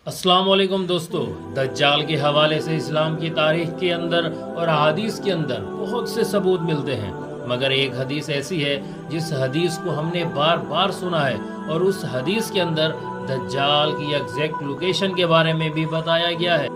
अस्सलाम वालेकुम दोस्तों। दज्जाल के हवाले से इस्लाम की तारीख के अंदर और अहादीस के अंदर बहुत से सबूत मिलते हैं, मगर एक हदीस ऐसी है जिस हदीस को हमने बार बार सुना है और उस हदीस के अंदर दज्जाल की एग्जैक्ट लोकेशन के बारे में भी बताया गया है।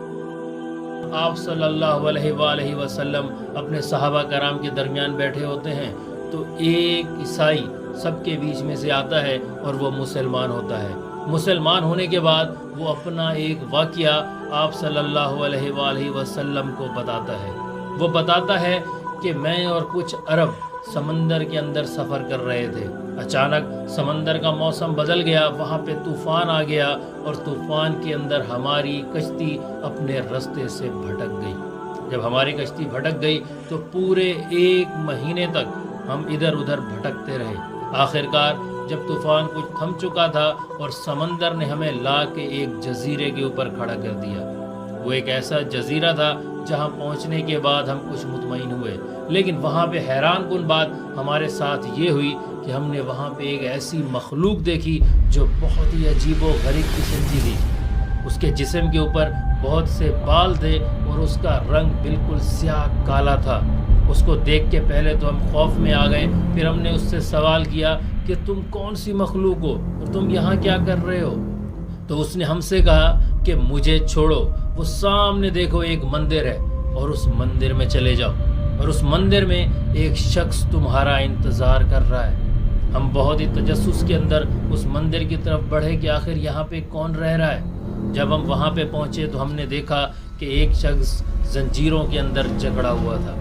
आप सल्लल्लाहु अलैहि वसल्लम अपने सहाबा कराम के दरमियान बैठे होते हैं तो एक ईसाई सबके बीच में से आता है और वो मुसलमान होता है। मुसलमान होने के बाद वो अपना एक वाक़या आप सल्लल्लाहु अलैहि वसल्लम को बताता है। वो बताता है कि मैं और कुछ अरब समंदर के अंदर सफ़र कर रहे थे। अचानक समंदर का मौसम बदल गया, वहाँ पे तूफ़ान आ गया और तूफ़ान के अंदर हमारी कश्ती अपने रास्ते से भटक गई। जब हमारी कश्ती भटक गई तो पूरे 1 महीने तक हम इधर उधर भटकते रहे। आखिरकार जब तूफ़ान कुछ थम चुका था और समंदर ने हमें ला के एक जजीरे के ऊपर खड़ा कर दिया। वो एक ऐसा जजीरा था जहां पहुंचने के बाद हम कुछ मुतमईन हुए, लेकिन वहां पे हैरान कुन बात हमारे साथ ये हुई कि हमने वहां पे एक ऐसी मखलूक देखी जो बहुत ही अजीब व गरीब किस्म की थी। उसके जिस्म के ऊपर बहुत से बाल थे और उसका रंग बिल्कुल स्याह काला था। उसको देख के पहले तो हम खौफ में आ गए, फिर हमने उससे सवाल किया कि तुम कौन सी मखलूक हो और तुम यहाँ क्या कर रहे हो। तो उसने हमसे कहा कि मुझे छोड़ो, वो सामने देखो एक मंदिर है और उस मंदिर में चले जाओ और उस मंदिर में एक शख्स तुम्हारा इंतज़ार कर रहा है। हम बहुत ही तजस्सुस के अंदर उस मंदिर की तरफ बढ़े कि आखिर यहाँ पे कौन रह रहा है। जब हम वहाँ पे पहुँचे तो हमने देखा कि एक शख्स जंजीरों के अंदर जकड़ा हुआ था।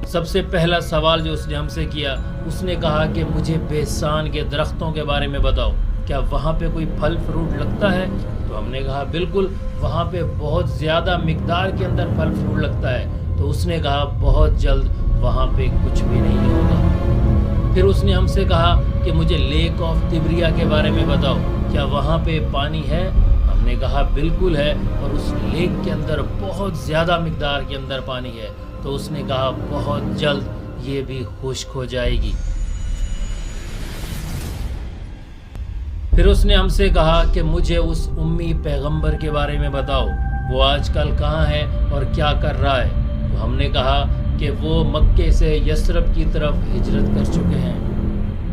सबसे पहला सवाल जो उसने हमसे किया, उसने कहा कि मुझे बेसान के दरख्तों के बारे में बताओ, क्या वहाँ पे कोई फल फ्रूट लगता है। तो हमने कहा बिल्कुल, वहाँ पे बहुत ज़्यादा मिकदार के अंदर फल फ्रूट लगता है। तो उसने कहा बहुत जल्द वहाँ पे कुछ भी नहीं होगा। फिर उसने हमसे कहा कि मुझे लेक ऑफ तिब्रिया के बारे में बताओ, क्या वहाँ पे पानी है। हमने कहा बिल्कुल है और उस लेक के अंदर बहुत ज़्यादा मिकदार के अंदर पानी है। तो उसने कहा बहुत जल्द ये भी खुश्क हो जाएगी। फिर उसने हमसे कहा कि मुझे उस उम्मी पैगंबर के बारे में बताओ, वो आजकल कहाँ है और क्या कर रहा है। तो हमने कहा कि वो मक्के से यसरब की तरफ हिजरत कर चुके हैं।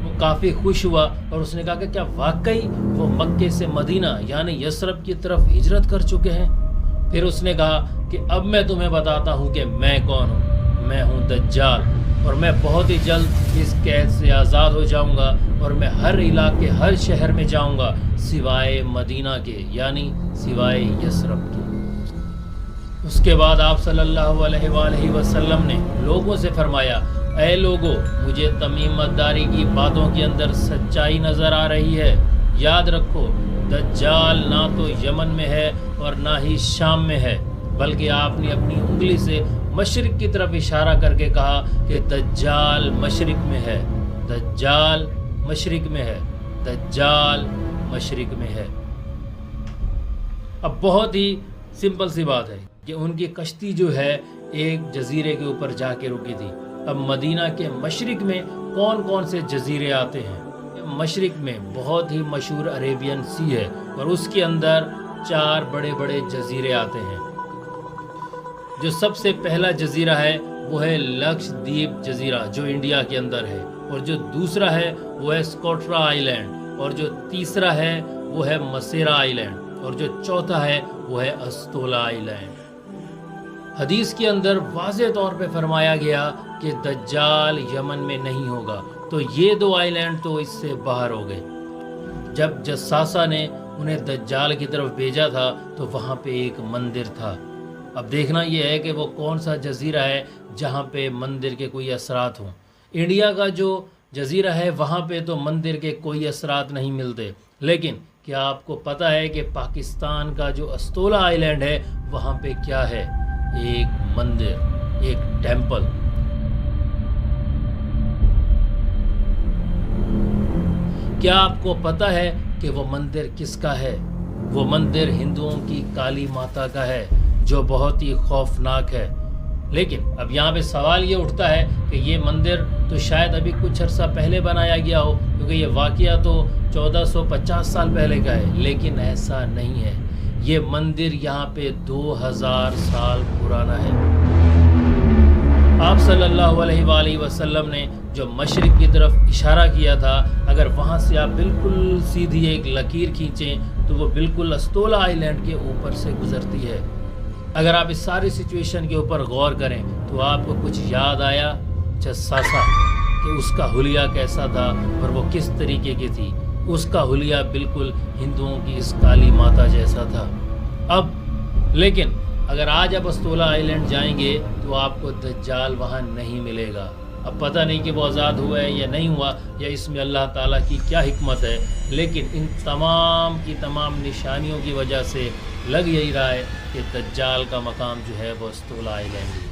वो काफ़ी खुश हुआ और उसने कहा कि क्या वाकई वो मक्के से मदीना यानी यसरब की तरफ हिजरत कर चुके हैं। फिर उसने कहा कि अब मैं तुम्हें बताता हूँ कि मैं कौन हूँ। मैं हूँ दज्जाल और मैं बहुत ही जल्द इस कैद से आज़ाद हो जाऊँगा और मैं हर इलाके हर शहर में जाऊँगा सिवाय मदीना के यानी सिवाय यसरब के। उसके बाद आप सल्लल्लाहु अलैहि वसल्लम ने लोगों से फरमाया, ऐ लोगों, मुझे तमीमतदारी की बातों के अंदर सच्चाई नज़र आ रही है। याद रखो, दज्जाल ना तो यमन में है और ना ही शाम में है, बल्कि आपने अपनी उंगली से मशरिक की तरफ इशारा करके कहा कि दज्जाल मशरिक में है, दज्जाल मशरिक में है, दज्जाल मशरिक में है। अब बहुत ही सिंपल सी बात है कि उनकी कश्ती जो है एक जजीरे के ऊपर जाके रुकी थी। अब मदीना के मशरिक में कौन कौन से जजीरे आते हैं। मशरिक में बहुत ही मशहूर अरेबियन सी है और उसके अंदर 4 बड़े बड़े जजीरे आते हैं। जो सबसे पहला जजीरा है वो है लक्षद्वीप जजीरा जो इंडिया के अंदर है, और जो दूसरा है वो है स्कोट्रा आइलैंड, और जो तीसरा है वो है मसेरा आइलैंड, और जो चौथा है वो है अस्तोला आइलैंड। हदीस के अंदर वाज़े तौर पे फरमाया गया कि दज्जाल यमन में नहीं होगा, तो ये 2 आइलैंड तो इससे बाहर हो गए। जब जस्सासा ने उन्हें दज्जाल की तरफ भेजा था तो वहाँ पे एक मंदिर था। अब देखना ये है कि वो कौन सा जजीरा है जहाँ पे मंदिर के कोई असरात हों। इंडिया का जो जजीरा है वहाँ पे तो मंदिर के कोई असरात नहीं मिलते, लेकिन क्या आपको पता है कि पाकिस्तान का जो अस्तोला आइलैंड है वहाँ पे क्या है, एक मंदिर, एक टेम्पल। क्या आपको पता है कि वो मंदिर किसका है। वो मंदिर हिंदुओं की काली माता का है जो बहुत ही खौफनाक है। लेकिन अब यहाँ पे सवाल ये उठता है कि ये मंदिर तो शायद अभी कुछ अर्सा पहले बनाया गया हो, क्योंकि ये वाक़या तो 1450 साल पहले का है, लेकिन ऐसा नहीं है। یہ مندر یہاں پہ 2000 سال پرانا ہے۔ آپ صلی اللہ علیہ وآلہ وسلم نے جو مشرق کی طرف اشارہ کیا تھا، اگر وہاں سے آپ بالکل سیدھی ایک لکیر کھینچیں تو وہ بالکل استولا آئی لینڈ کے اوپر سے گزرتی ہے۔ اگر آپ اس ساری سچویشن کے اوپر غور کریں تو آپ کو کچھ یاد آیا جساسا کہ اس کا حلیہ کیسا تھا اور وہ کس طریقے کی تھی؟ اس کا حلیہ بالکل ہندوؤں کی اس کالی ماتا جیسا تھا۔ اب لیکن اگر آج آپ استولا آئی لینڈ جائیں گے تو آپ کو دجال وہاں نہیں ملے گا۔ اب پتہ نہیں کہ وہ آزاد ہوا ہے یا نہیں ہوا، یا اس میں اللہ تعالیٰ کی کیا حکمت ہے، لیکن ان تمام کی تمام نشانیوں کی وجہ سے لگ یہی رہا ہے کہ دجال کا مقام جو ہے وہ استولا آئی لینڈ ہے۔